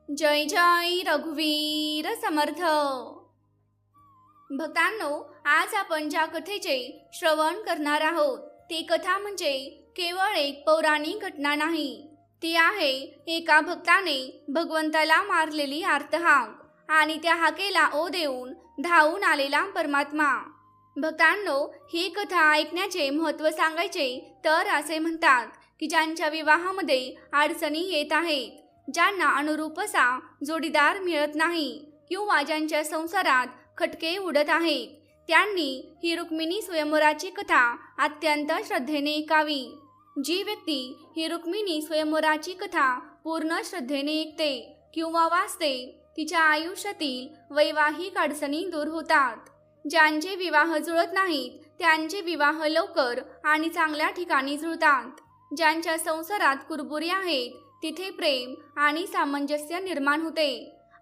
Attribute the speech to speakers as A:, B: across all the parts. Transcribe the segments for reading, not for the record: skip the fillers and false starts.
A: जय जय रघुवीर समर्थ। भक्तांनो, आज आपण ज्या कथेचे श्रवण करणार आहोत ती कथा म्हणजे केवळ एक पौराणिक घटना नाही, ती आहे एका भक्ताने भगवंताला मारलेली आर्तहाक आणि त्या हाकेला ओ देऊन धावून आलेला परमात्मा। भक्तांनो, ही कथा ऐकण्याचे महत्त्व सांगायचे तर असे म्हणतात की ज्यांच्या विवाहामध्ये अडचणी येत आहेत, ज्यांना अनुरूप असा जोडीदार मिळत नाही किंवा ज्यांच्या संसारात खटके उडत आहेत, त्यांनी ही रुक्मिणी स्वयंवराची कथा अत्यंत श्रद्धेने ऐकावी। जी व्यक्ती ही रुक्मिणी स्वयंवराची कथा पूर्ण श्रद्धेने ऐकते किंवा वाचते, तिच्या आयुष्यातील वैवाहिक अडचणी दूर होतात। ज्यांचे विवाह जुळत नाहीत त्यांचे विवाह लवकर आणि चांगल्या ठिकाणी जुळतात। ज्यांच्या संसारात कुरबुरी आहेत तिथे प्रेम आणि सामंजस्य निर्माण होते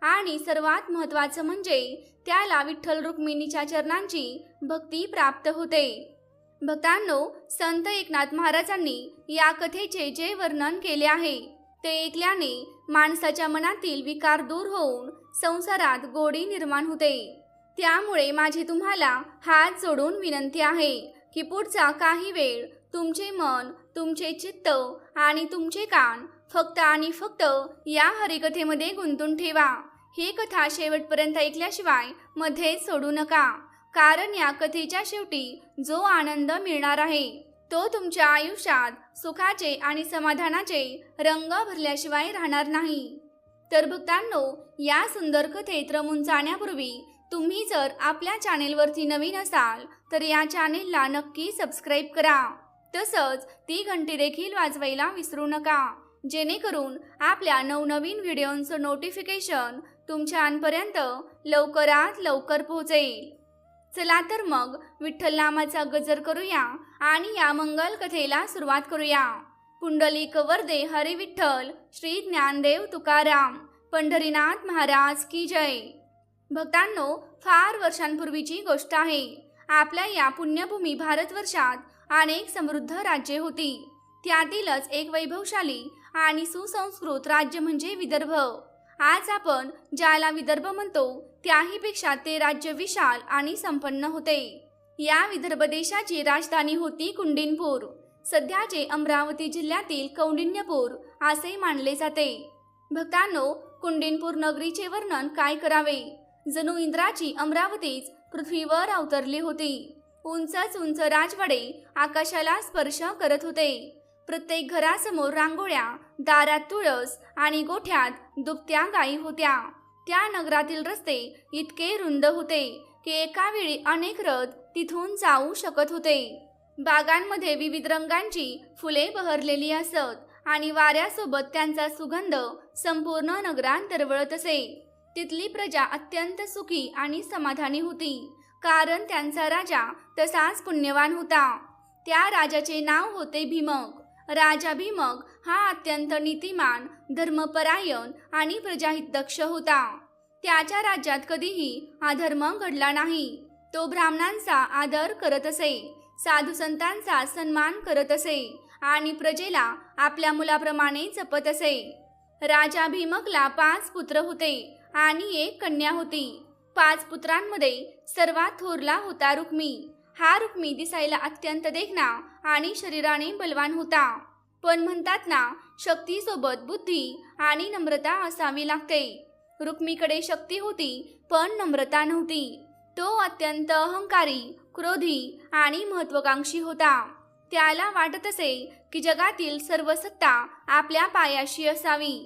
A: आणि सर्वात महत्त्वाचं म्हणजे त्याला विठ्ठल रुक्मिणीच्या चरणांची भक्ती प्राप्त होते। भक्तांनो, संत एकनाथ महाराजांनी या कथेचे जे वर्णन केले आहे ते ऐकल्याने माणसाच्या मनातील विकार दूर होऊन संसारात गोडी निर्माण होते। त्यामुळे माझी तुम्हाला हात जोडून विनंती आहे की पुढचा काही वेळ तुमचे मन, तुमचे चित्त आणि तुमचे कान फक्त आणि फक्त या हरिकथेमध्ये गुंतून ठेवा। ही कथा शेवटपर्यंत ऐकल्याशिवाय मध्येच सोडू नका, कारण या कथेच्या शेवटी जो आनंद मिळणार आहे तो तुमच्या आयुष्यात सुखाचे आणि समाधानाचे रंग भरल्याशिवाय राहणार नाही। तर भक्तांनो, या सुंदर कथेत रमून जाण्यापूर्वी तुम्ही जर आपल्या चॅनेलवरती नवीन असाल तर या चॅनेलला नक्की सबस्क्राईब करा, तसंच ती घंटी देखील वाजवायला विसरू नका, जेणेकरून आपल्या नवनवीन व्हिडिओंचं नोटिफिकेशन तुमच्यापर्यंत लवकरात लवकर पोहोचेल। चला तर मग विठ्ठल नामाचा गजर करूया आणि या मंगल कथेला सुरुवात करूया। पुंडलिक वरदे हरी विठ्ठल, श्री ज्ञानदेव तुकाराम, पंढरीनाथ महाराज की जय। भक्तांनो, फार वर्षांपूर्वीची गोष्ट आहे। आपल्या या पुण्यभूमी भारतवर्षात अनेक समृद्ध राज्ये होती। त्यातीलच एक वैभवशाली आणि सुसंस्कृत राज्य म्हणजे विदर्भ। आज आपण ज्याला विदर्भ म्हणतो त्याहीपेक्षा ते राज्य विशाल आणि संपन्न होते। या विदर्भ देशाची राजधानी होती कुंडिनपूर, सध्याचे अमरावती जिल्ह्यातील कौंडिन्यपूर असे मानले जाते। भक्तांनो, कुंडिनपूर नगरीचे वर्णन काय करावे, जणू इंद्राची अमरावतीच पृथ्वीवर अवतरली होती। उंचच उंच राजवाडे आकाशाला स्पर्श करत होते। प्रत्येक घरासमोर रांगोळ्या, दारात तुळस आणि गोठ्यात दुभत्या गायी होत्या। त्या नगरातील रस्ते इतके रुंद होते की एका वेळी अनेक रथ तिथून जाऊ शकत होते। बागांमध्ये विविध रंगांची फुले बहरलेली असत आणि वाऱ्यासोबत त्यांचा सुगंध संपूर्ण नगरात दरवळत असे। तिथली प्रजा अत्यंत सुखी आणि समाधानी होती, कारण त्यांचा राजा तसाच पुण्यवान होता। त्या राजाचे नाव होते भीमक। राजा भीमक हा अत्यंत नीतिमान, धर्मपरायण आणि प्रजाहितदक्ष होता। त्याच्या राज्यात कधीही अधर्म घडला नाही। तो ब्राह्मणांचा आदर करत असे, साधू संतांचा सन्मान करत असे आणि प्रजेला आपल्या मुलाप्रमाणे जपत असे। राजा भीमकला 5 पुत्र होते आणि 1 कन्या होती। 5 पुत्रांमध्ये सर्वात थोरला होता रुक्मी। हा रुक्मी दिसायला अत्यंत देखणा आणि शरीराने बलवान होता, पण म्हणतात ना, शक्तीसोबत बुद्धी आणि नम्रता असावी लागते। रुक्मीकडे शक्ती होती पण नम्रता नव्हती। तो अत्यंत अहंकारी, क्रोधी आणि महत्त्वाकांक्षी होता। त्याला वाटत असे की जगातील सर्व सत्ता आपल्या पायाशी असावी।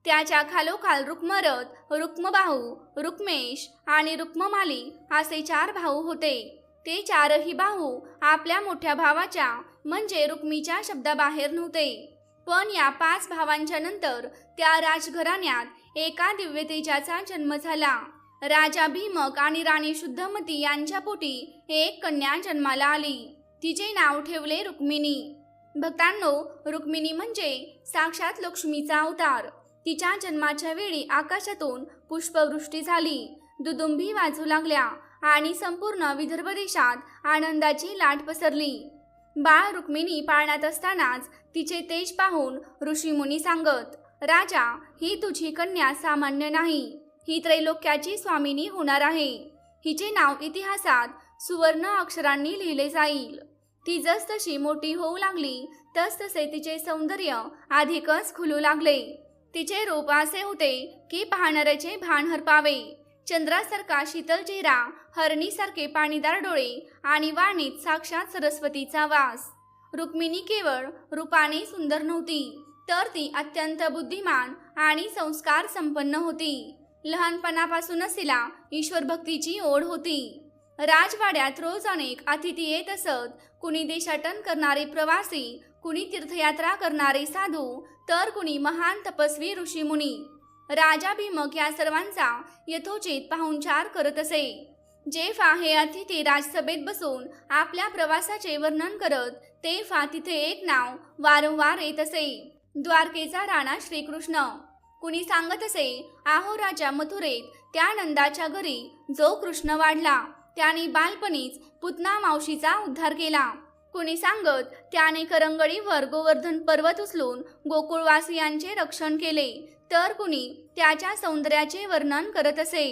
A: त्याच्या खालोखाल रुक्मरथ, रुक्मबाहू, रुक्मेश आणि रुक्ममाली असे 4 भाऊ होते। ते 4ही भाऊ आपल्या मोठ्या भावाच्या म्हणजे रुक्मीच्या शब्दाबाहेर नव्हते, पण या 5 भावांच्या नंतर त्या राजघराण्यात एका दिव्य तेजाचा जन्म झाला। राजा भीमक आणि राणी शुद्धमती यांच्या पोटी 1 कन्या जन्माला आली। तिचे नाव ठेवले रुक्मिणी। भक्तांनो, रुक्मिणी म्हणजे साक्षात लक्ष्मीचा अवतार। तिच्या जन्माच्या वेळी आकाशातून पुष्पवृष्टी झाली, दुदुंभी वाजू लागल्या आणि संपूर्ण विदर्भ देशात आनंदाची लाट पसरली। बाळ रुक्मिणी पाळण्यात असतानाच तिचे तेज पाहून ऋषीमुनी सांगत, राजा, ही तुझी कन्या सामान्य नाही, ही त्रैलोक्याची स्वामिनी होणार आहे. हिचे नाव इतिहासात सुवर्ण अक्षरांनी लिहिले जाईल. ती जसजशी मोठी होऊ लागली तसतसे तिचे सौंदर्य अधिकच खुलू लागले. तिचे रूप असे होते की पाहणाऱ्याचे भान हरपावे. चंद्रासारखा शीतल चेहरा, हरणीसारखे पाणीदार डोळे आणि वाणीत साक्षात सरस्वतीचा वास. रुक्मिणी केवळ रूपाने सुंदर नव्हती, तर ती अत्यंत बुद्धिमान आणि संस्कार संपन्न होती. लहानपणापासूनच तिला ईश्वर भक्तीची ओढ होती. राजवाड्यात रोज अनेक अतिथी येत असत. कुणी देशाटन करणारे प्रवासी, कुणी तीर्थयात्रा करणारे साधू, तर कुणी महान तपस्वी ऋषीमुनी. राजा भीमक या सर्वांचा यथोचित पाहुणचार करत असे. जेव्हा हे अतिथी राजसभेत बसून आपल्या प्रवासाचे वर्णन करत, तेव्हा तिथे एक नाव वारंवार येत असे, द्वारकेचा राणा श्रीकृष्ण. कुणी सांगत असे, आहो राजा, मथुरेत त्या नंदाच्या घरी जो कृष्ण वाढला, त्याने बालपणीच पुतना मावशीचा उद्धार केला. कुणी सांगत, त्याने करंगळीवर गोवर्धन पर्वत उचलून गोकुळवासियांचे रक्षण केले. तर कुणी त्याच्या सौंदर्याचे वर्णन करत असे.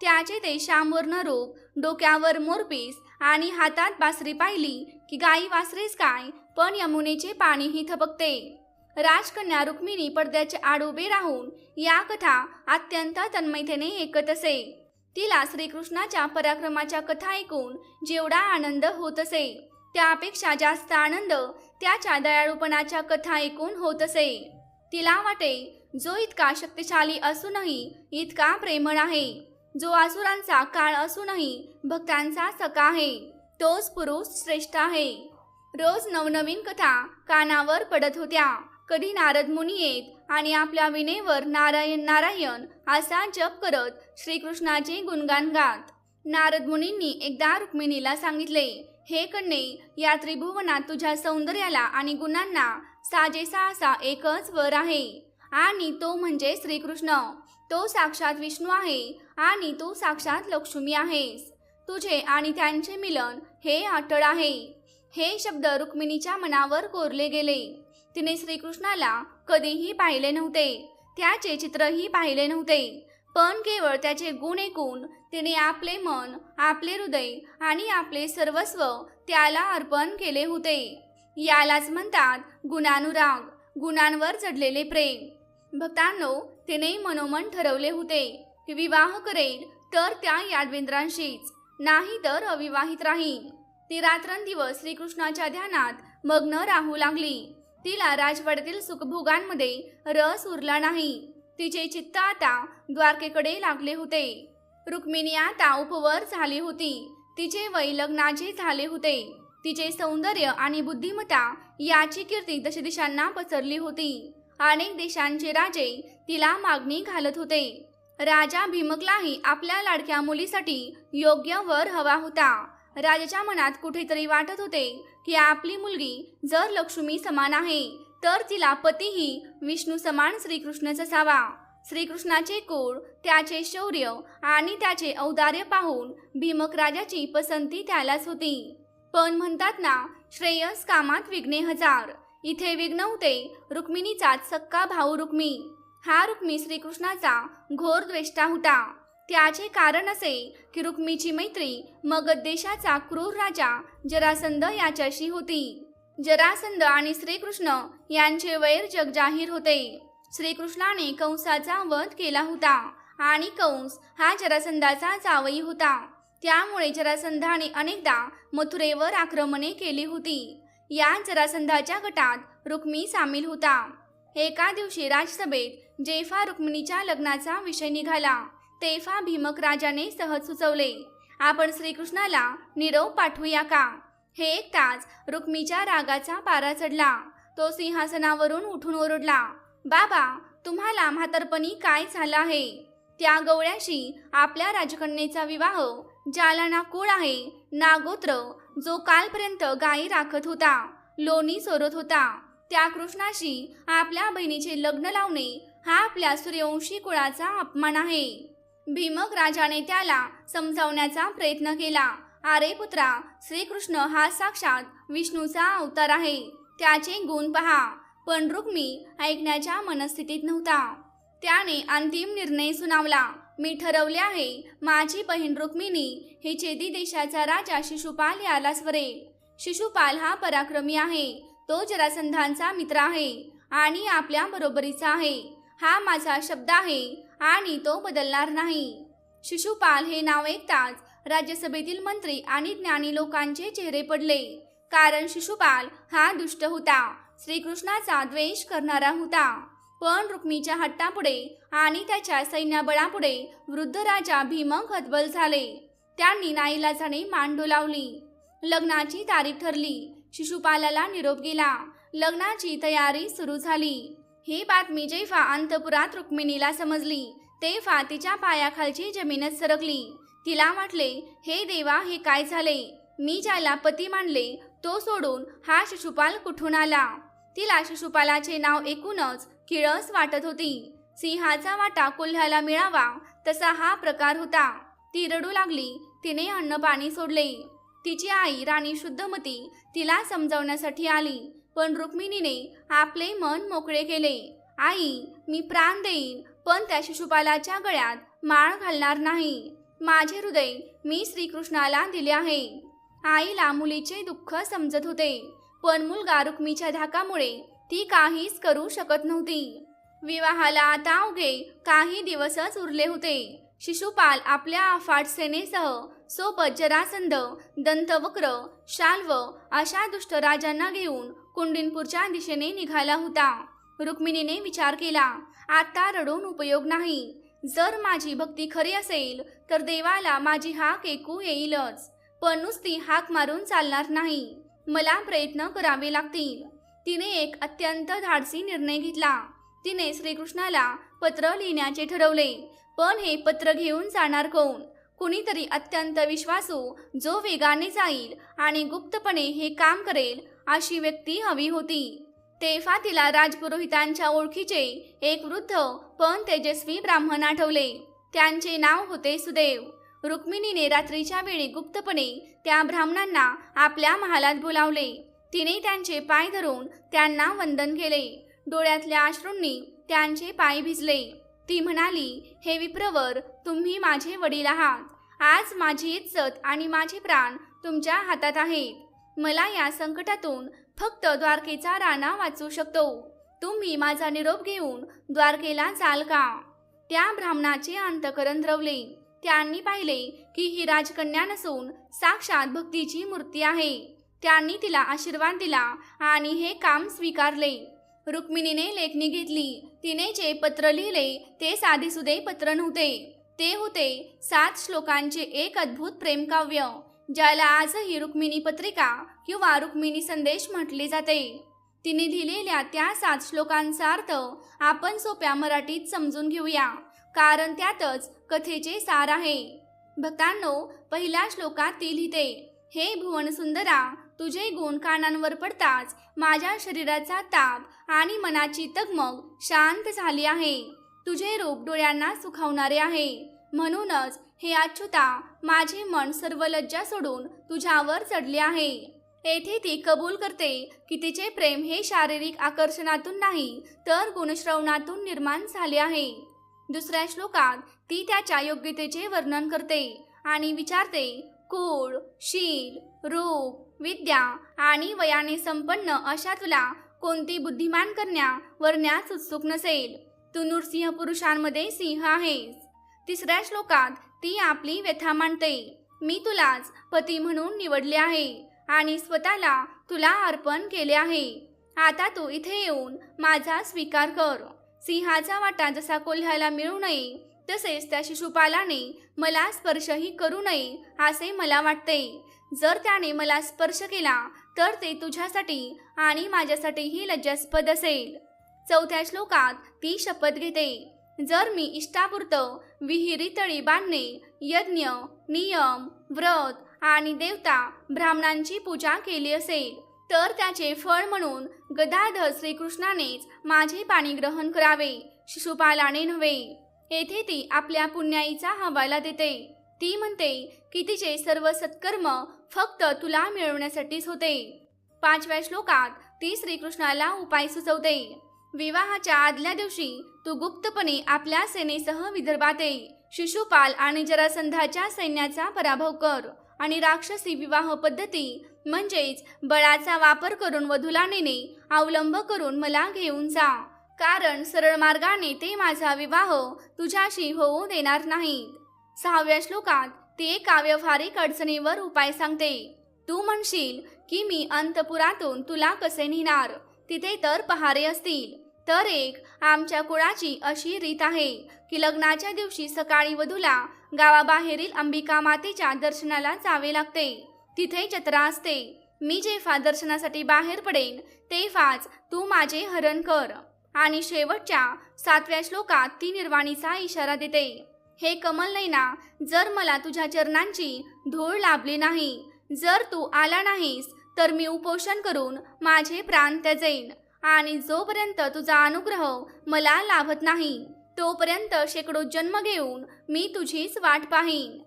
A: त्याचे ते श्यामवर्ण रूप, डोक्यावर मोरपीस आणि हातात बासरी पाहिली की गाई वासरेच काय, पण यमुनेचे पाणीही थबकते. राजकन्या रुक्मिणी पडद्याच्या आड उभे राहून या कथा अत्यंत तन्मयतेने ऐकत असे. तिला श्रीकृष्णाच्या पराक्रमाच्या कथा ऐकून जेवढा आनंद होत असे, त्यापेक्षा जास्त आनंद त्याच्या दयाळूपणाच्या कथा ऐकून होत असे. तिला वाटे, जो इतका शक्तिशाली असूनही इतका प्रेमळ आहे, जो असुरांचा काळ असूनही भक्तांचा सखा आहे, तोच पुरुष श्रेष्ठ आहे. रोज नवनवीन कथा कानावर पडत होत्या. कधी नारद मुनी येत आणि आपल्या विनेवर नारायण नारायण असा जप करत श्रीकृष्णाचे गुणगान गात. नारद मुनींनी एकदा रुक्मिणीला सांगितले, हे कन्ये, या त्रिभुवनात तुझ्या सौंदर्याला आणि गुणांना साजेसा असा एकच वर आहे, आणि तो म्हणजे श्रीकृष्ण. तो साक्षात विष्णू आहे आणि तू साक्षात लक्ष्मी आहेस. तुझे आणि त्यांचे मिलन हे अटळ आहे. हे शब्द रुक्मिणीच्या मनावर कोरले गेले. तिने श्रीकृष्णाला कधीही पाहिले नव्हते, त्याचे चित्रही पाहिले नव्हते, पण केवळ त्याचे गुण ऐकून तिने आपले मन, आपले हृदय आणि आपले सर्वस्व त्याला अर्पण केले होते. यालाच म्हणतात गुणानुराग, गुणांवर चढलेले प्रेम. भक्तांनो, तिने मनोमन ठरवले होते की विवाह करेल तर त्या यादवेंद्रांशीच, नाही तर अविवाहित राहील. ती रात्रंदिवस श्रीकृष्णाच्या ध्यानात मग्न राहू लागली. तिला राजवाड्यातील सुखभोगांमध्ये रस उरला नाही. तिचे चित्त आता द्वारकेकडे लागले होते. रुक्मिणी आता उपवर झाली होती. तिचे वय लग्नाचे झाले होते. तिचे सौंदर्य आणि बुद्धिमत्ता याची कीर्ती दशदिशांना पसरली होती. अनेक देशांचे राजे तिला मागणी घालत होते. राजा भीमकलाही आपल्या लाडक्या मुलीसाठी योग्य वर हवा होता. राजाच्या मनात कुठेतरी वाटत होते की आपली मुलगी जर लक्ष्मी समान आहे, तर तिला पतीही विष्णू समान श्रीकृष्णच असावा. श्रीकृष्णाचे कुळ, त्याचे शौर्य आणि त्याचे औदार्य पाहून भीमक राजाची पसंती त्यालाच होती. पण म्हणतात ना, श्रेयस कामात विघ्ने हजार. इथे विघ्न होते रुक्मिणीचाच सक्का भाऊ रुक्मी. हा रुक्मी श्रीकृष्णाचा घोर द्वेष्टा होता. त्याचे कारण असे की रुक्मीची मैत्री मगध देशाचा क्रूर राजा जरासंध याच्याशी होती. जरासंध आणि श्रीकृष्ण यांचे वैर जगजाहीर होते. श्रीकृष्णाने कंसाचा वध केला होता आणि कंस हा जरासंधाचा जावई होता. त्यामुळे जरासंधाने अनेकदा मथुरेवर आक्रमणे केली होती. या जरासंधाच्या गटात रुक्मी सामील होता. एका दिवशी राजसभेत जेव्हा रुक्मिणीच्या लग्नाचा विषय निघाला, तेव्हा भीमक राजाने सहज सुचवले, आपण श्रीकृष्णाला निरोप पाठवूया का? हे ऐकताच रुक्मीच्या रागाचा पारा चढला. तो सिंहासनावरून उठून ओरडला, बाबा, तुम्हाला म्हातारपणी काय झालं आहे? त्या गवळ्याशी आपल्या राजकन्येचा विवाह, ज्याला ना कुळ आहे ना गोत्र, जो कालपर्यंत गायी राखत होता, लोणी चोरत होता, त्या कृष्णाशी आपल्या बहिणीचे लग्न लावणे हा आपल्या सूर्यवंशी कुळाचा अपमान आहे. भीमक राजाने त्याला समजावण्याचा प्रयत्न केला. अरे पुत्रा, श्रीकृष्ण हा साक्षात विष्णूचा अवतार आहे. त्याचे गुण पहा. पण रुक्मी ऐकण्याच्या मनस्थितीत नव्हता. त्याने अंतिम निर्णय सुनावला. मी ठरवले आहे, माझी बहीण रुक्मिणी हे चेदी देशाचा राजा शिशुपाल यालाच वरेल. शिशुपाल हा पराक्रमी आहे, तो जरासंधांचा मित्र आहे आणि आपल्या बरोबरीचा आहे. हा माझा शब्द आहे आणि तो बदलणार नाही. शिशुपाल हे नाव ऐकताच राज्यसभेतील मंत्री आणि ज्ञानी लोकांचे चेहरे पडले, कारण शिशुपाल हा दुष्ट होता, श्रीकृष्णाचा द्वेष करणारा होता. पण रुक्मीच्या हट्टापुढे आणि त्याच्या सैन्यबळापुढे वृद्ध राजा भीमक हतबल झाले. त्यांनी नाईलाजाने मान डोलावली. लग्नाची तारीख ठरली. शिशुपालाला निरोप गेला. लग्नाची तयारी सुरू झाली. ही बातमी जेव्हा अंतपुरात रुक्मिणीला समजली तेव्हा तिच्या पायाखालची जमीनच सरकली. तिला वाटले, हे देवा, हे काय झाले? मी ज्याला पती मानले तो सोडून हा शिशुपाल कुठून आला? तिला शिशुपालाचे नाव ऐकूनच किळस वाटत होती. सिंहाचा वाटा कोल्ह्याला मिळावा तसा हा प्रकार होता. ती रडू लागली. तिने अन्न पाणी सोडले. तिची आई राणी शुद्धमती तिला समजावण्यासाठी आली, पण रुक्मिणीने आपले मन मोकळे केले. आई, मी प्राण देईन, पण त्या शिशुपालाच्या गळ्यात माळ घालणार नाही. माझे हृदय मी श्रीकृष्णाला दिले आहे. आईला मुलीचे दुःख समजत होते, पण मुलगा रुक्मीच्या धाकामुळे ती काहीच करू शकत नव्हती. विवाहाला आता अवघे काही दिवसच उरले होते. शिशुपाल आपल्या अफाट सेनेसह सोबत जरासंध, दंतवक्र, शाल्व अशा दुष्ट राजांना घेऊन कुंडिनपूरच्या दिशेने निघाला होता. रुक्मिणीने विचार केला, आता रडून उपयोग नाही. जर माझी भक्ती खरी असेल तर देवाला माझी हाक ऐकू येईलच, पण नुसती हाक मारून चालणार नाही. मला प्रयत्न करावे लागतील. तिने एक अत्यंत धाडसी निर्णय घेतला. तिने श्रीकृष्णाला पत्र लिहिण्याचे ठरवले. पण हे पत्र घेऊन जाणार कोण? कुणीतरी अत्यंत विश्वासू, जो वेगाने जाईल आणि गुप्तपणे हे काम करेल अशी व्यक्ती हवी होती. तेव्हा तिला राजपुरोहितांच्या ओळखीचे एक वृद्ध पण तेजस्वी ब्राह्मण आठवले. त्यांचे नाव होते सुदेव. रुक्मिणीने रात्रीच्या वेळी गुप्तपणे त्या ब्राह्मणांना आपल्या महालात बोलावले. तिने त्यांचे पाय धरून त्यांना वंदन केले. डोळ्यातल्या अश्रूंनी त्यांचे पाय भिजले. ती म्हणाली, हे विप्रवर, तुम्ही माझे वडील आहात. आज माझी इज्जत आणि माझे प्राण तुमच्या हातात आहेत. मला या संकटातून फक्त द्वारकेचा राणा वाचू शकतो. तुम्ही माझा निरोप घेऊन द्वारकेला जाल का? त्या ब्राह्मणाचे अंतःकरण द्रवले. त्यांनी पाहिले की ही राजकन्या नसून साक्षात भक्तीची मूर्ती आहे. त्यांनी तिला आशीर्वाद दिला आणि हे काम स्वीकारले. रुक्मिणीने लेखणी घेतली. तिने जे पत्र लिहिले ते साधेसुधे पत्र नव्हते. ते होते 7 श्लोकांचे एक अद्भुत प्रेमकाव्य, ज्याला आजही रुक्मिणी पत्रिका किंवा रुक्मिणी संदेश म्हटले जाते. तिने लिहिलेल्या त्या 7 श्लोकांचा अर्थ आपण सोप्या मराठीत समजून घेऊया, कारण त्यातच कथेचे सार आहे. भक्तांनो, पहिल्या श्लोकात ती लिहिते, हे भुवन सुंदरा, तुझे गुण कानांवर पडताच माझ्या शरीराचा ताप आणि मनाची तगमग शांत झाली आहे. तुझे रूप डोळ्यांना सुखावणारे आहे. म्हणूनच हे अच्युता, माझे मन सर्व लज्जा सोडून तुझ्यावर चढले आहे. येथे ती कबूल करते की तिचे प्रेम हे शारीरिक आकर्षणातून नाही तर गुणश्रवणातून निर्माण झाले आहे. दुसऱ्या श्लोकात ती त्याच्या योग्यतेचे वर्णन करते आणि विचारते, कुळ, शील, रूप, विद्या आणि वयाने संपन्न अशा तुला कोणती बुद्धिमान कन्या वरण्यास उत्सुक नसेल? तू नृसिंह पुरुषांमध्ये सिंह आहेस. तिसऱ्या श्लोकात ती आपली व्यथा मांडते, मी तुलाच पती म्हणून निवडले आहे आणि स्वतःला तुला अर्पण केले आहे. आता तू इथे येऊन माझा स्वीकार कर. सिंहाचा वाटा जसा कोल्ह्याला मिळू नये तसेच त्या शिशुपालाने मला स्पर्शही करू नये असे मला वाटते. जर त्याने मला स्पर्श केला तर ते तुझ्यासाठी आणि माझ्यासाठीही लज्जास्पद असेल. चौथ्या श्लोकात ती शपथ घेते, जर मी इष्टापुरतं विहिरी तळी बांधणे, यज्ञ, नियम, व्रत आणि देवता ब्राह्मणांची पूजा केली असेल तर त्याचे फळ म्हणून गदाधर श्रीकृष्णानेच माझे पाणी ग्रहण करावे, शिशुपालाने नव्हे. येथे ती आपल्या पुण्याईचा हवाला देते. ती म्हणते की तिचे सर्व सत्कर्म फक्त तुला मिळवण्यासाठीच होते. 5व्या श्लोकात ती श्रीकृष्णाला उपाय सुचवते. विवाहाच्या आदल्या दिवशी तू गुप्तपणे आपल्या सेनेसह विदर्भात ये. शिशुपाल आणि जरासंधाच्या सैन्याचा पराभव कर आणि राक्षसी विवाह पद्धती म्हणजेच बळाचा वापर करून वधूला नेणे अवलंब करून मला घेऊन जा. कारण सरळ मार्गाने ते माझा विवाह तुझ्याशी होऊ देणार नाहीत. 6व्या श्लोकात ते एका व्यावहारिक अडचणीवर उपाय सांगते. तू म्हणशील की मी अंतपुरातून तुला कसे नेणार, तिथे तर पहारे असतील. तर एक आमच्या कुळाची अशी रीत आहे की लग्नाच्या दिवशी सकाळी वधूला गावाबाहेरील अंबिका मातेच्या दर्शनाला जावे लागते. तिथे जत्रा असते. मी जेव्हा दर्शनासाठी बाहेर पडेन तेव्हाच तू माझे हरण कर. आणि शेवटच्या 7व्या श्लोकात ती निर्वाणीचा इशारा देते. हे कमल नयना, जर मला तुझ्या चरणांची धूळ लाभली नाही, जर तू आला नाहीस तर मी उपोषण करून माझे प्राण त्यजेन. आणि जोपर्यंत तुझा अनुग्रह मला लाभत नाही तोपर्यंत शेकडो जन्म घेऊन मी तुझीच वाट पाहीन.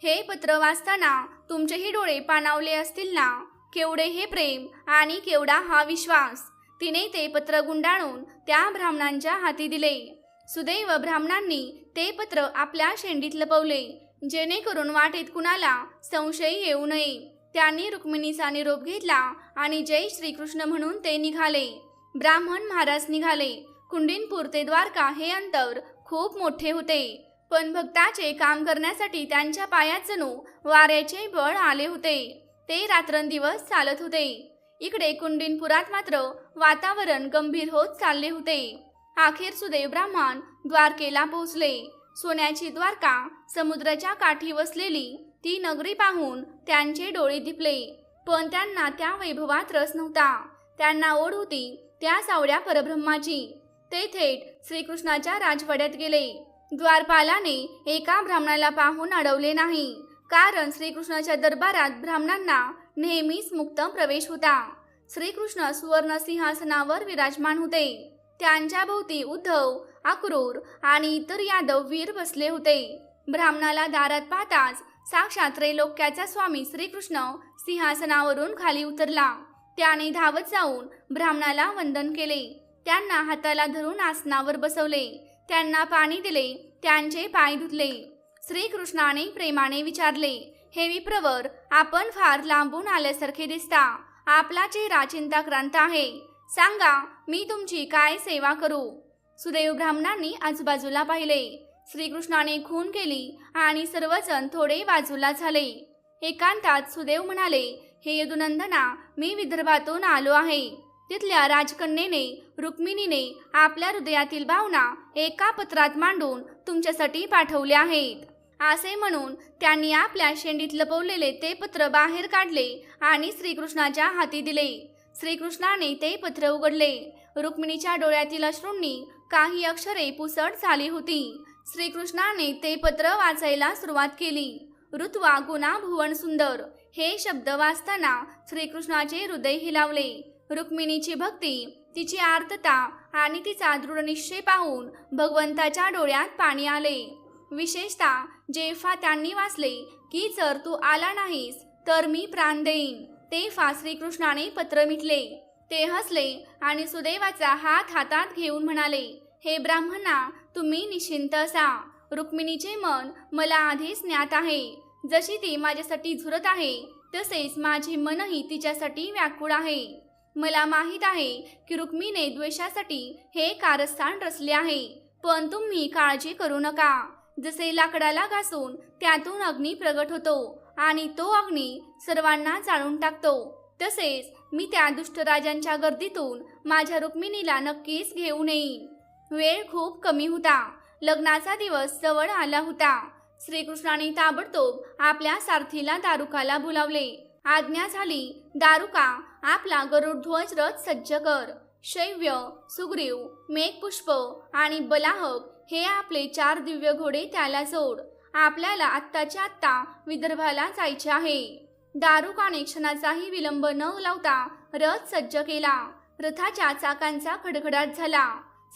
A: हे पत्र वाचताना तुमचेही डोळे पाणावले असतील ना. केवढे हे प्रेम आणि केवढा हा विश्वास. तिने ते पत्र गुंडाळून त्या ब्राह्मणांच्या हाती दिले. सुदैव ब्राह्मणांनी ते पत्र आपल्या शेंडीत लपवले, जेणेकरून वाटेत कुणाला संशय येऊ नये. त्यांनी रुक्मिणीचा निरोप घेतला आणि जय श्रीकृष्ण म्हणून ते निघाले. ब्राह्मण महाराज निघाले. कुंडिनपूर ते द्वारका हे अंतर खूप मोठे होते, पण भक्ताचे काम करण्यासाठी त्यांच्या पायात जणू वाऱ्याचे बळ आले होते. ते रात्रंदिवस चालत होते. इकडे कुंडिनपुरात मात्र वातावरण गंभीर होत चालले होते. अखेर सुदैव ब्राह्मण द्वारकेला पोहोचले. सोन्याची द्वारका, समुद्राच्या काठी वसलेली ती नगरी पाहून त्यांचे डोळे दिपले. पण त्यांना त्या वैभवात रस नव्हता. त्यांना ओढ होती त्या सावळ्या परब्रह्माची. ते थेट श्रीकृष्णाच्या राजवाड्यात गेले. द्वारपालाने एका ब्राह्मणाला पाहून अडवले नाही, कारण श्रीकृष्णाच्या दरबारात ब्राह्मणांना नेहमीच मुक्त प्रवेश होता. श्रीकृष्ण सुवर्ण सिंहासनावर विराजमान होते. त्यांच्या भोवती उद्धव, अक्रूर आणि इतर यादव वीर बसले होते. ब्राह्मणाला दारात पाहताच साक्षात त्रैलोक्याचा स्वामी श्रीकृष्ण सिंहासनावरून खाली उतरला. त्याने धावत जाऊन ब्राह्मणाला वंदन केले. त्यांना हाताला धरून आसनावर बसवले. त्यांना पाणी दिले. त्यांचे पाय धुतले. श्रीकृष्णाने प्रेमाने विचारले, हे विप्रवर, आपण फार लांबून आल्यासारखे दिसता. आपला चेहरा चिंताक्रांत आहे. सांगा, मी तुमची काय सेवा करू? सुदैव ब्राह्मणांनी आजूबाजूला पाहिले. श्रीकृष्णाने खून केली आणि सर्वजण थोडे बाजूला झाले. एकांतात सुदैव म्हणाले, हे यदुनंदना, मी विदर्भातून आलो आहे. तिथल्या राजकन्येने रुक्मिणीने आपल्या हृदयातील भावना एका पत्रात मांडून तुमच्यासाठी पाठवले आहेत. असे म्हणून त्यांनी आपल्या शेंडीत लपवलेले ते पत्र बाहेर काढले आणि श्रीकृष्णाच्या हाती दिले. श्रीकृष्णाने ते पत्र उघडले. रुक्मिणीच्या डोळ्यातील अश्रूंनी काही अक्षरे पुसट झाली होती. श्रीकृष्णाने ते पत्र वाचायला सुरुवात केली. ऋत्वा गुणा भुवन सुंदर हे शब्द वाचताना श्रीकृष्णाचे हृदय हिलावले. रुक्मिणीची भक्ती, तिची आर्तता आणि तिचा दृढ निश्चय पाहून भगवंताच्या डोळ्यात पाणी आले. विशेषतः जेव्हा त्यांनी वाचले की जर तू आला नाहीस तर मी प्राण देईन, तेव्हा श्रीकृष्णाने पत्र मिटले. ते हसले आणि सुदैवाचा हात हातात घेऊन म्हणाले, हे ब्राह्मणा, तुम्ही निश्चिंत असा. रुक्मिणीचे मन मला आधीच ज्ञात आहे. जशी ती माझ्यासाठी झुरत आहे तसेच माझे मनही तिच्यासाठी व्याकुळ आहे. मला माहीत आहे की रुक्मिणीने द्वेषासाठी हे कारस्थान रचले आहे. पण तुम्ही काळजी करू नका. जसे लाकडाला घासून त्यातून अग्नी प्रगट होतो आणि तो अग्नी सर्वांना जाळून टाकतो, तसेच मी त्या दुष्ट राजांच्या गर्दीतून माझ्या रुक्मिणीला नक्कीच घेऊन येईन. वेळ खूप कमी होता. लग्नाचा दिवस जवळ आला होता. श्रीकृष्णाने ताबडतोब आपल्या सारथीला दारुकाला बोलावले. आज्ञा झाली, दारुका, आपला गरुडध्वज रथ सज्ज कर. शैव्य, सुग्रीव, मेघपुष्प आणि बलाहक हे आपले 4 दिव्य घोडे त्याला जोड. आपल्याला आत्ताच्या आत्ता विदर्भाला जायचे आहे. दारुकाने क्षणाचाही विलंब न लावता रथ सज्ज केला. रथाच्या चाकांचा खडखडाट झाला.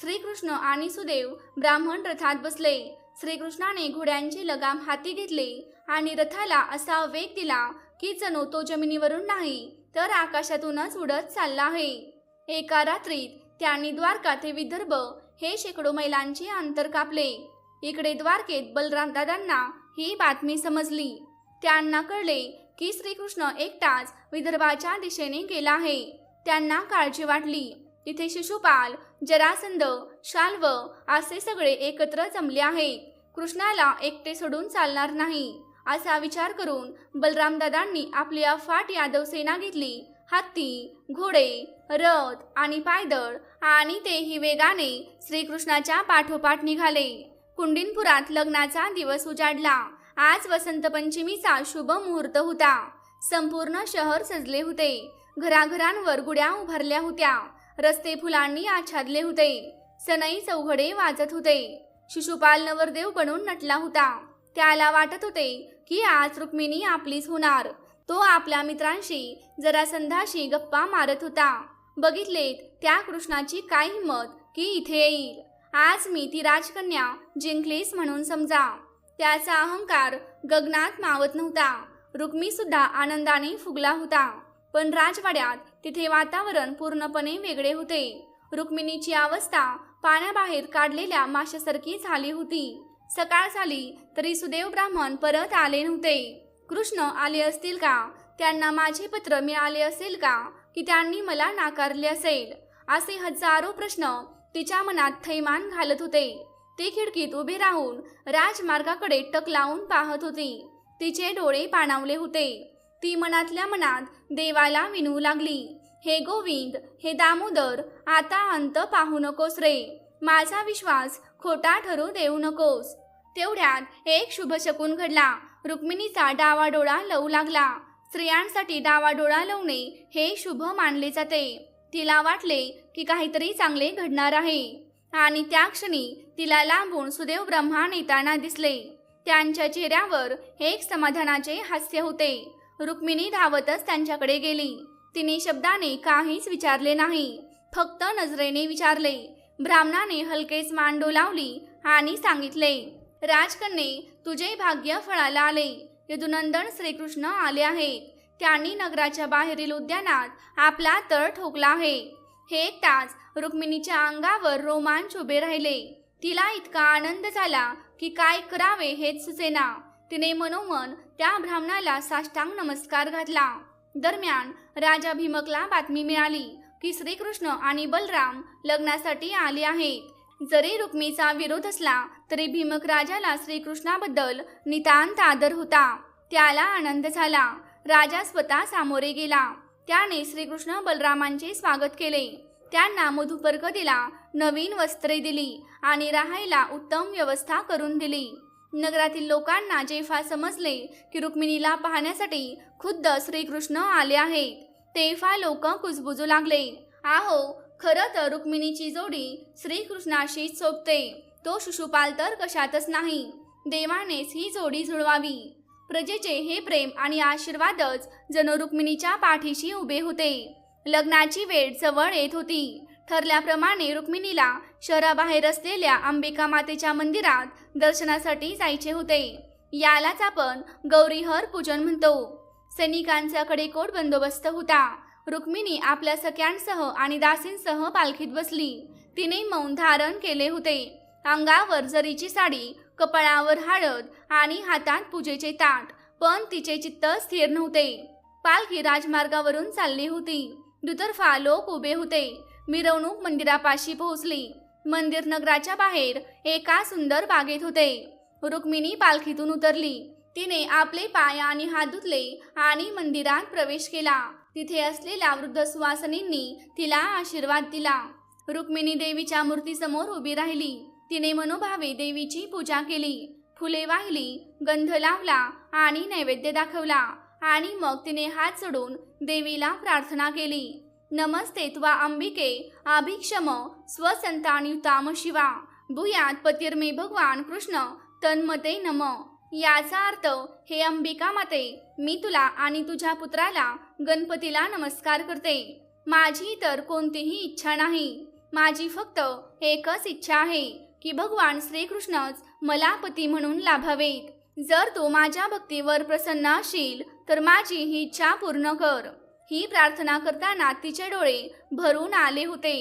A: श्रीकृष्ण आणि सुदैव ब्राह्मण रथात बसले. श्रीकृष्णाने घोड्यांचे लगाम हाती घेतले आणि रथाला असा वेग दिला की जणू तो जमिनीवरून नाही तर आकाशातूनच उडत चालला आहे. एका रात्रीत त्यांनी द्वारका ते विदर्भ हे शेकडो मैलांचे अंतर कापले. इकडे द्वारकेत बलरामदादांना ही बातमी समजली. त्यांना कळले की श्रीकृष्ण एकटाच विदर्भाच्या दिशेने गेला आहे. त्यांना काळजी वाटली. तिथे शिशुपाल, जरासंध, शाल्व असे सगळे एकत्र जमले आहेत. कृष्णाला एकटे सोडून चालणार नाही असा विचार करून बलरामदादांनी आपली अफाट यादव सेना घेतली. हत्ती, घोडे, रथ आणि पायदळ आणि तेही वेगाने श्रीकृष्णाच्या पाठोपाठ निघाले. कुंडिनपुरात लग्नाचा दिवस उजाडला. आज वसंत पंचमीचा शुभ मुहूर्त होता. संपूर्ण शहर सजले होते. घराघरांवर गुड्या उभारल्या होत्या. रस्ते फुलांनी आच्छादले होते. सनई चौघडे वाजत होते. शिशुपाल नवरदेव बनून नटला होता. त्याला वाटत होते की आज रुक्मिणी आपलीच होणार. तो आपल्या मित्रांशी जरासंधाशी गप्पा मारत होता. बघितलेत त्या कृष्णाची काय हिंमत की इथे येईल. आज मी ती राजकन्या जिंकलीस म्हणून समजा. त्याचा अहंकार गगनात मावत नव्हता. रुक्मी सुद्धा आनंदाने फुगला होता. पण राजवाड्यात तिथे वातावरण पूर्णपणे वेगळे होते. रुक्मिणीची अवस्था पाण्याबाहेर काढलेल्या माशासारखी झाली होती. सकाळ झाली तरी सुदेव ब्राह्मण परत आले नव्हते. कृष्ण आले असतील का? त्यांना माझे पत्र मिळाले असेल का? की त्यांनी मला नाकारले असेल? असे हजारो प्रश्न तिच्या मनात थैमान घालत होते. ती खिडकीत उभी राहून राजमार्गाकडे टक लावून पाहत होती. तिचे डोळे पाणावले होते. ती मनातल्या मनात देवाला विनवू लागली, हे गोविंद, हे दामोदर, आता अंत पाहू नकोस रे. माझा विश्वास खोटा ठरू देऊ नकोस. तेवढ्यात एक शुभशकून घडला. रुक्मिणीचा डावा डोळा लवू लागला. स्त्रियांसाठी डावा डोळा लावणे हे शुभ मानले जाते. तिला वाटले की काहीतरी चांगले घडणार आहे. आणि त्या क्षणी तिला लांबून सुदेव ब्रह्मा येताना दिसले. त्यांच्या चेहऱ्यावर एक समाधानाचे हास्य होते. रुक्मिणी धावतच त्यांच्याकडे गेली. तिने शब्दाने काहीच विचारले नाही, फक्त नजरेने विचारले. ब्राह्मणाने हलकेच मान डोलावली आणि सांगितले, राजकन्ये, तुझे भाग्य फळाला आले. यदुनंदन श्रीकृष्ण आले आहेत. त्यांनी नगराच्या बाहेरील उद्यानात आपला तळ ठोकला आहे. हे ऐकताच रुक्मिणीच्या अंगावर रोमांच उभे राहिले. तिला इतका आनंद झाला की काय करावे हेच सुचेना. तिने मनोमन त्या ब्राह्मणाला साष्टांग नमस्कार घातला. दरम्यान राजा भीमकला बातमी मिळाली की श्रीकृष्ण आणि बलराम लग्नासाठी आले आहेत. जरी रुक्मीचा विरोध असला तरी भीमक राजाला श्रीकृष्णाबद्दल नितांत आदर होता. त्याला आनंद झाला. राजा स्वतः सामोरे गेला. त्याने श्रीकृष्ण बलरामांचे स्वागत केले. त्यांना मधुपर्क दिला, नवीन वस्त्रे दिली आणि राहायला उत्तम व्यवस्था करून दिली. नगरातील लोकांना जेव्हा समजले की रुक्मिणीला पाहण्यासाठी खुद्द श्रीकृष्ण आले आहेत, तेव्हा लोक कुजबुजू लागले. आहो, खरं तर रुक्मिणीची जोडी श्रीकृष्णाशी शोभते. तो शिशुपाल तर कशातच नाही. देवानेच ही जोडी जुळवावी. प्रजेचे हे प्रेम आणि आशीर्वादच जणू रुक्मिणीच्या पाठीशी उभे होते. लग्नाची वेळ जवळ येत होती. ठरल्याप्रमाणे रुक्मिणीला शहराबाहेर असलेल्या अंबिका मातेच्या मंदिरात दर्शनासाठी जायचे होते. यालाच आपण गौरीहर पूजन म्हणतो. सैनिकांचा कडेकोट बंदोबस्त होता. रुक्मिणी आपल्या सख्यांसह आणि दासींसह पालखीत बसली. तिने मौन धारण केले होते. अंगावर जरीची साडी, कपाळावर हळद आणि हातात पूजेचे ताट. पण तिचे चित्त स्थिर नव्हते. पालखी राजमार्गावरून चालली होती. दुतर्फा लोक उभे होते. मिरवणूक मंदिरापाशी पोहोचली. मंदिर नगराच्या बाहेर एका सुंदर बागेत होते. रुक्मिणी पालखीतून उतरली. तिने आपले पाय आणि हात धुतले आणि मंदिरात प्रवेश केला. तिथे असलेल्या वृद्ध सुवासिनींनी तिला आशीर्वाद दिला. रुक्मिणी देवीच्या मूर्तीसमोर उभी राहिली. तिने मनोभावे देवीची पूजा केली. फुले वाहिली, गंध लावला आणि नैवेद्य दाखवला. आणि मग तिने हात जोडून देवीला प्रार्थना केली. नमस्ते त्वा अंबिके अभिक्षम स्वसंतानयुताम शिवा भूयात पतिर्मे भगवान कृष्ण तन्मते नम. याचा अर्थ, हे अंबिका माते, मी तुला आणि तुझ्या पुत्राला गणपतीला नमस्कार करते. माझी तर कोणतीही इच्छा नाही. माझी फक्त एकच इच्छा आहे की भगवान श्रीकृष्णच मला पती म्हणून लाभावेत. जर तू माझ्या भक्तीवर प्रसन्न असशील तर माझी ही इच्छा पूर्ण कर. ही प्रार्थना करताना तिचे डोळे भरून आले होते.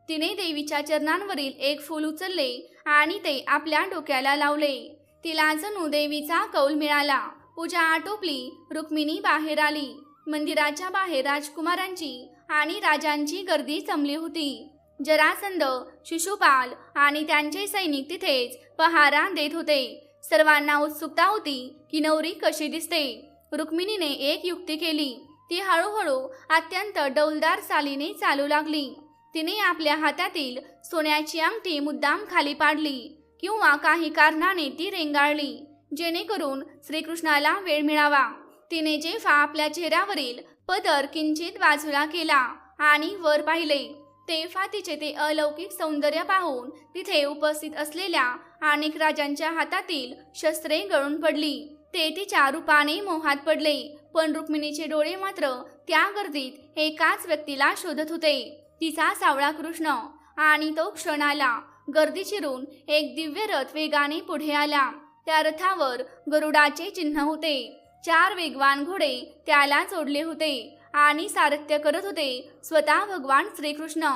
A: तिने देवीच्या चरणांवरील एक फूल उचलले आणि ते आपल्या डोक्याला लावले. तिला जणू देवीचा कौल मिळाला. पूजा आटोपली. रुक्मिणी बाहेर आली. मंदिराच्या बाहेर राजकुमारांची आणि राजांची गर्दी जमली होती. जरासंध, शिशुपाल आणि त्यांचे सैनिक तिथेच पहारा देत होते. सर्वांना उत्सुकता होती की नवरी कशी दिसते. रुक्मिणीने एक युक्ती केली. ती हळूहळू अत्यंत डौलदार चालीने चालू लागली. तिने आपल्या हातातील सोन्याची अंगठी मुद्दाम खाली पाडली किंवा काही कारणाने ती रेंगाळली, जेणेकरून श्रीकृष्णाला वेळ मिळावा. तिने जेव्हा आपल्या चेहऱ्यावरील पदर किंचित बाजूला केला आणि वर पाहिले, तेव्हा तिचे ते अलौकिक सौंदर्य पाहून तिथे उपस्थित असलेल्या अनेक राजांच्या हातातील शस्त्रे गळून पडली. ते तिच्या रूपाने मोहात पडले. पण रुक्मिणीचे डोळे मात्र त्या गर्दीत एकाच व्यक्तीला शोधत होते, तिचा सावळा कृष्ण. आणि तो क्षण आला. गर्दी चिरून एक दिव्य रथ वेगाने पुढे आला. त्या रथावर गरुडाचे चिन्ह होते. 4 वेगवान घोडे त्याला जोडले होते आणि सारथ्य करत होते स्वतः भगवान श्रीकृष्ण.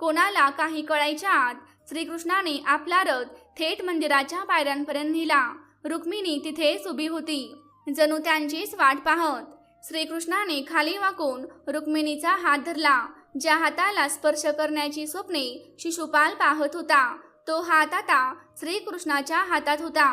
A: कोणाला काही कळायच्या आत श्रीकृष्णाने आपला रथ थेट मंदिराच्या पायऱ्यांपर्यंत नेला. रुक्मिणी तिथेच उभी होती, जणू त्यांचीच वाट पाहत. श्रीकृष्णाने खाली वाकून रुक्मिणीचा हात धरला. ज्या हाताला स्पर्श करण्याची स्वप्ने शिशुपाल पाहत होता, तो हात आता श्रीकृष्णाच्या हातात होता.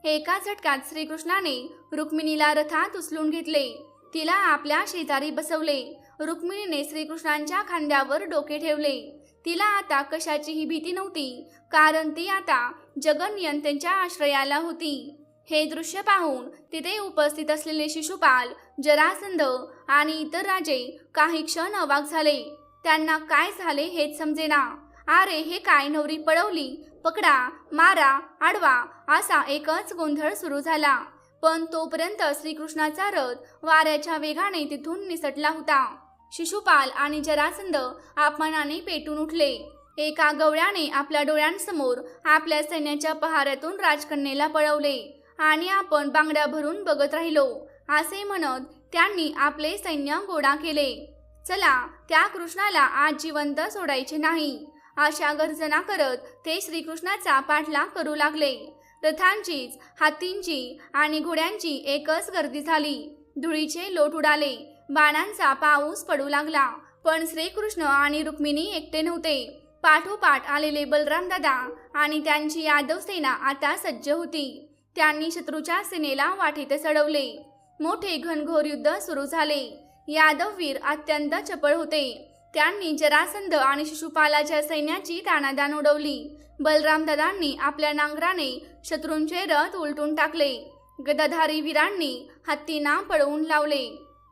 A: एका झटक्यात श्रीकृष्णाने रुक्मिणीला रथात उचलून घेतले. तिला आपल्या शेजारी बसवले. रुक्मिणीने श्रीकृष्णांच्या खांद्यावर डोके ठेवले. तिला आता कशाचीही भीती नव्हती, कारण ती आता जगन्यंतेच्या आश्रयाला होती. हे दृश्य पाहून तिथे उपस्थित असलेले शिशुपाल, जरासंध आणि इतर राजे काही क्षण अवाक झाले. त्यांना काय झाले हेच समजेना. अरे हे काय, नवरी पळवली, पकडा, मारा, आडवा, असा एकच गोंधळ सुरू झाला. पण तोपर्यंत श्रीकृष्णाचा रथ वाऱ्याच्या वेगाने तिथून निसटला होता. शिशुपाल आणि जरासंध अपमानाने पेटून उठले. एका गवळ्याने आपल्या डोळ्यांसमोर आपल्या सैन्याच्या पहाऱ्यातून राजकन्येला पळवले आणि आपण बांगड्या भरून बघत राहिलो, असे म्हणत त्यांनी आपले सैन्य गोळा केले. चला, त्या कृष्णाला आज जिवंत सोडायचे नाही, अशा गर्जना करत ते श्रीकृष्णाचा पाठलाग करू लागले. रथांचीच, हत्तींची आणि घोड्यांची एकच गर्दी झाली. धुळीचे लोट उडाले. बाणांचा पाऊस पडू लागला. पण श्रीकृष्ण आणि रुक्मिणी एकटे नव्हते. पाठोपाठ आलेले बलराम दादा आणि त्यांची यादव सेना आता सज्ज होती. त्यांनी शत्रूच्या सेनेला वाटेत चढवले. मोठे घनघोर युद्ध सुरू झाले. यादववीर अत्यंत चपळ होते. त्यांनी जरासंध आणि शिशुपालाच्या सैन्याची दाणादाण उडवली. बलराम दादांनी आपल्या नांगराने शत्रूंचे रथ उलटून टाकले. गदाधारी वीरांनी हत्तींना पळवून लावले.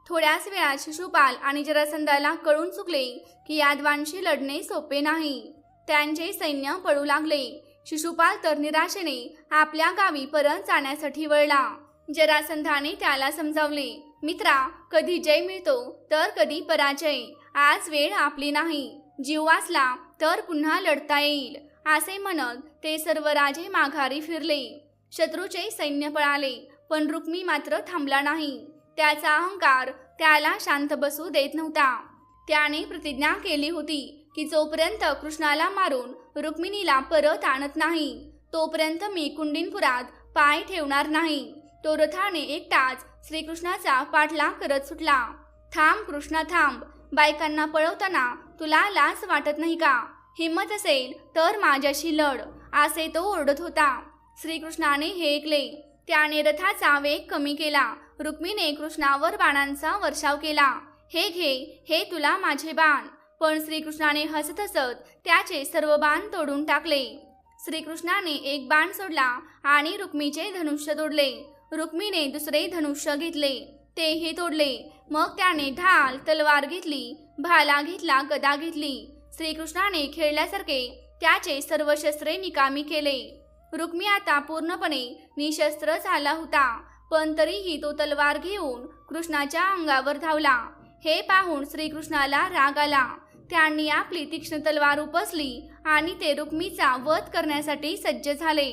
A: थोड्याच वेळात शिशुपाल आणि जरासंधाला कळून चुकले की यादवांशी लढणे सोपे नाही. त्यांचे सैन्य पळू लागले. शिशुपाल तर निराशेने आपल्या गावी परत जाण्यासाठी वळला. जरासंधाने त्याला समजावले, मित्रा, कधी जय मिळतो तर कधी पराजय. आज वेळ आपली नाही. जीव वाचला तर पुन्हा लढता येईल, असे म्हणत ते सर्व राजे माघारी फिरले. शत्रूचे सैन्य पळाले, पण रुक्मी मात्र थांबला नाही. त्याचा अहंकार त्याला शांत बसू देत नव्हता. त्याने प्रतिज्ञा केली होती की जोपर्यंत कृष्णाला मारून रुक्मिणीला परत आणत नाही, तोपर्यंत मी कुंडिनपुरात पाय ठेवणार नाही. तो रथाने एकटाच श्रीकृष्णाचा पाठलाग करत सुटला. थांब कृष्णा, थांब. बायकांना पळवताना तुला लाज वाटत नाही का? हिम्मत असेल तर माझ्याशी लढ, असे तो ओरडत होता. श्रीकृष्णाने हे ऐकले. त्याने रथाचा वेग कमी केला. रुक्मिणीने कृष्णावर बाणांचा वर्षाव केला. हे घे, हे तुला माझे बाण. पण श्रीकृष्णाने हसत हसत त्याचे सर्व बाण तोडून टाकले. श्रीकृष्णाने एक बाण सोडला आणि रुक्मीचे धनुष्य तोडले. रुक्मीने दुसरे धनुष्य घेतले, तेही तोडले. मग त्याने ढाल, तलवार घेतली, भाला घेतला, गदा घेतली. श्रीकृष्णाने खेळल्यासारखे त्याचे सर्व शस्त्रे निकामी केले. रुक्मी आता पूर्णपणे निशस्त्र झाला होता, पण तरीही तो तलवार घेऊन कृष्णाच्या अंगावर धावला. हे पाहून श्रीकृष्णाला राग आला. त्यांनी आपली तीक्ष्ण तलवार उपसली आणि ते रुक्मीचा वध करण्यासाठी सज्ज झाले.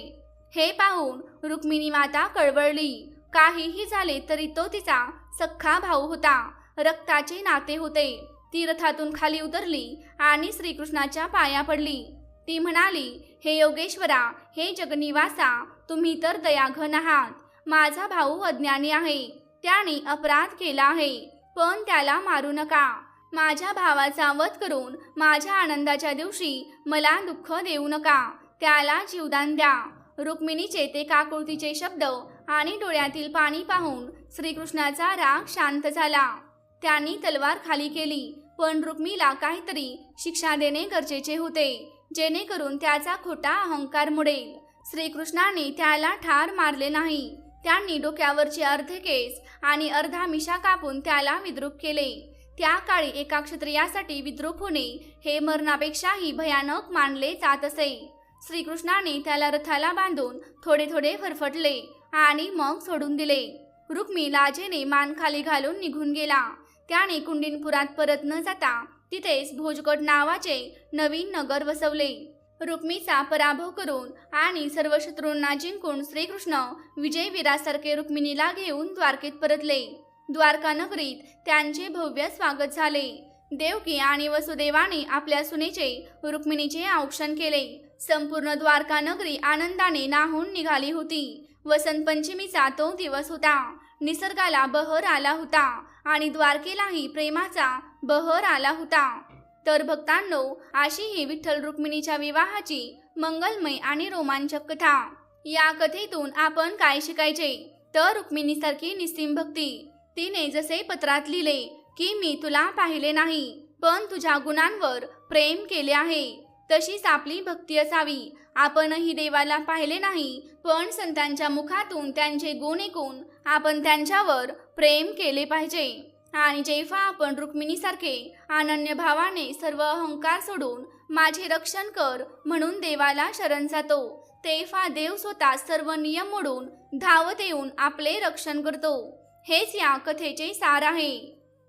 A: हे पाहून रुक्मिणी माता कळवळली. काहीही झाले तरी तो तिचा सख्खा भाऊ होता रक्ताचे नाते होते. ती रथातून खाली उतरली आणि श्रीकृष्णाच्या पाया पडली. ती म्हणाली, हे योगेश्वरा, हे जगनिवासा, तुम्ही तर दयाघन आहात. माझा भाऊ अज्ञानी आहे, त्याने अपराध केला आहे, पण त्याला मारू नका. माझ्या भावाचा वध करून माझ्या आनंदाच्या दिवशी मला दुःख देऊ नका. त्याला जीवदान द्या. रुक्मिणीचे ते काकुळतीचे शब्द आणि डोळ्यातील पाणी पाहून श्रीकृष्णाचा राग शांत झाला. त्यांनी तलवार खाली केली, पण रुक्मिणीला काहीतरी शिक्षा देणे गरजेचे होते, जेणेकरून त्याचा खोटा अहंकार मोडेल. श्रीकृष्णाने त्याला ठार मारले नाही. त्यांनी डोक्यावरचे अर्धे केस आणि अर्धा मिशा कापून त्याला विद्रूप केले. त्या काळी एका क्षत्रियासाठी विद्रूप होणे हे मरणापेक्षाही भयानक मानले जात असे. श्रीकृष्णाने त्याला रथाला बांधून थोडे थोडे फरफटले आणि मग सोडून दिले. रुक्मी लाजेने मान खाली घालून निघून गेला. त्याने कुंडिनपुरात परत न जाता तिथेच भोजगड नावाचे नवीन नगर वसवले. रुक्मीचा पराभव करून आणि सर्व शत्रूंना जिंकून श्रीकृष्ण विजयवीरासारखे रुक्मिणीला घेऊन द्वारकेत परतले. द्वारका नगरीत त्यांचे भव्य स्वागत झाले. देवकी आणि वसुदेवाने आपल्या सुनेचे रुक्मिणीचे औक्षण केले. संपूर्ण द्वारका नगरी आनंदाने नाहून निघाली होती. वसंत पंचमीचा तो दिवस होता. निसर्गाला बहर आला होता आणि द्वारकेलाही प्रेमाचा बहर आला होता. तर भक्तांनो, अशी ही विठ्ठल रुक्मिणीच्या विवाहाची मंगलमय आणि रोमांचक कथा. या कथेतून आपण काय शिकायचे? तर रुक्मिणीसारखी निस्सीम भक्ती. तिने जसे पत्रात लिहिले की मी तुला पाहिले नाही, पण तुझ्या गुणांवर प्रेम केले आहे, तशीच आपली भक्ती असावी. आपणही देवाला पाहिले नाही, पण संतांच्या मुखातून त्यांचे गुण ऐकून आपण त्यांच्यावर प्रेम केले पाहिजे. आणि जेव्हा आपण रुक्मिणीसारखे अनन्य भावाने सर्व अहंकार सोडून माझे रक्षण कर म्हणून देवाला शरण जातो, तेव्हा देव स्वतः सर्व नियम मोडून धावत येऊन आपले रक्षण करतो. हेच या कथेचे सार आहे.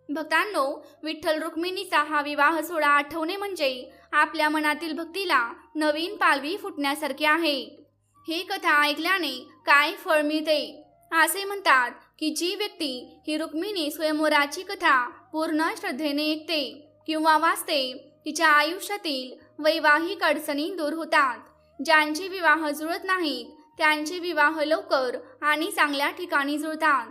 A: भक्तांनो, विठ्ठल रुक्मिणीचा हा विवाह सोहळा आठवणे म्हणजे आपल्या मनातील भक्तीला नवीन पालवी फुटण्यासारखे आहे. ही कथा ऐकल्याने काय फळ मिळते? असे म्हणतात की जी व्यक्ती ही रुक्मिणी स्वयंवराची कथा पूर्ण श्रद्धेने ऐकते किंवा वाचते, तिच्या आयुष्यातील वैवाहिक अडचणी दूर होतात. ज्यांचे विवाह जुळत नाहीत त्यांचे विवाह लवकर आणि चांगल्या ठिकाणी जुळतात.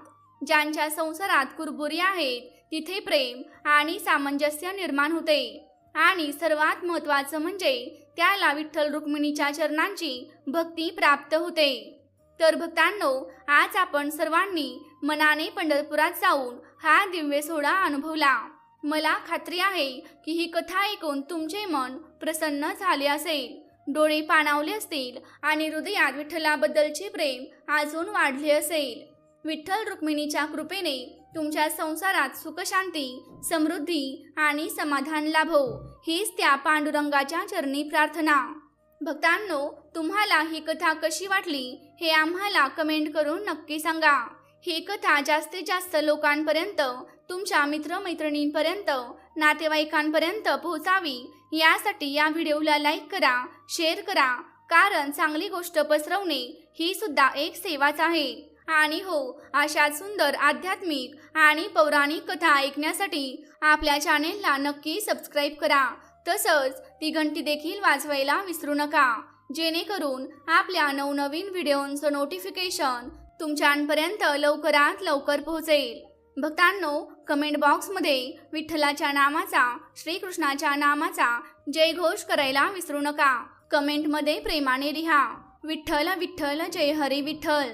A: ज्यांच्या संसारात कुरबुरी आहेत तिथे प्रेम आणि सामंजस्य निर्माण होते. आणि सर्वात महत्त्वाचं म्हणजे त्याला विठ्ठल रुक्मिणीच्या चरणांची भक्ती प्राप्त होते. तर भक्तांनो, आज आपण सर्वांनी मनाने पंढरपुरात जाऊन हा दिव्य सोहळा अनुभवला. मला खात्री आहे की ही कथा ऐकून तुमचे मन प्रसन्न झाले असेल, डोळे पाणावले असतील आणि हृदयात विठ्ठलाबद्दलचे प्रेम अजून वाढले असेल. विठ्ठल रुक्मिणीच्या कृपेने तुमच्या संसारात सुखशांती, समृद्धी आणि समाधान लाभो, हीच त्या पांडुरंगाच्या चरणी प्रार्थना. भक्तांनो, तुम्हाला ही कथा कशी वाटली हे आम्हाला कमेंट करून नक्की सांगा. ही कथा जास्तीत जास्त लोकांपर्यंत, तुमच्या मित्रमैत्रिणींपर्यंत, नातेवाईकांपर्यंत पोहोचावी यासाठी या व्हिडिओला लाईक करा, शेअर करा, कारण चांगली गोष्ट पसरवणे ही सुद्धा एक सेवाच आहे. आणि हो, अशा सुंदर आध्यात्मिक आणि पौराणिक कथा ऐकण्यासाठी आपल्या चॅनेलला नक्की सबस्क्राईब करा. तसंच ती घंटी देखील वाजवायला विसरू नका, जेणेकरून आपल्या नवनवीन व्हिडिओंचं नोटिफिकेशन तुमच्यापर्यंत लवकरात लवकर पोहोचेल. भक्तांनो, कमेंट बॉक्समध्ये विठ्ठलाच्या नामाचा, श्रीकृष्णाच्या नामाचा जयघोष करायला विसरू नका. कमेंटमध्ये प्रेमाने लिहा, विठ्ठल विठ्ठल जय हरी विठ्ठल,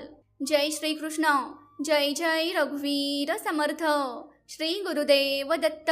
A: जय श्रीकृष्ण, जय जय रघुवीर समर्थ, श्री गुरुदेव दत्त.